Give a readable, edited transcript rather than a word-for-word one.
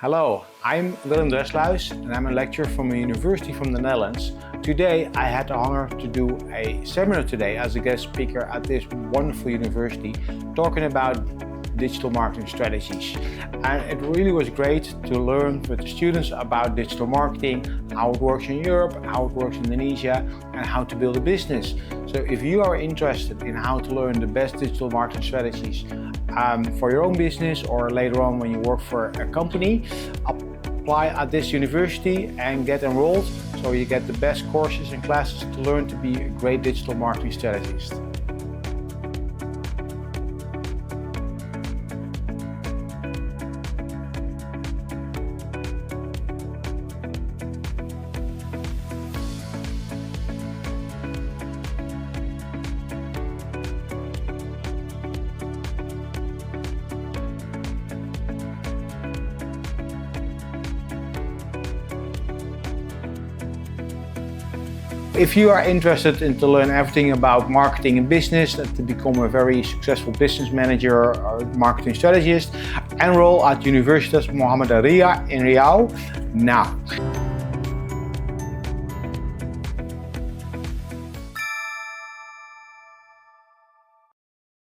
Hello, I'm Willem Dresluis and I'm a lecturer from a university from the Netherlands. Today I had the honor to do a seminar today as a guest speaker at this wonderful university talking about digital marketing strategies. And it really was great to learn with the students about digital marketing, how it works in Europe, how it works in Indonesia, and how to build a business. So if you are interested in how to learn the best digital marketing strategies for your own business or later on when you work for a company, apply at this university and get enrolled so you get the best courses and classes to learn to be a great digital marketing strategist. If you are interested in to learn everything about marketing and business, to become a very successful business manager or marketing strategist, enroll at Universitas Muhammadiyah in Riau now.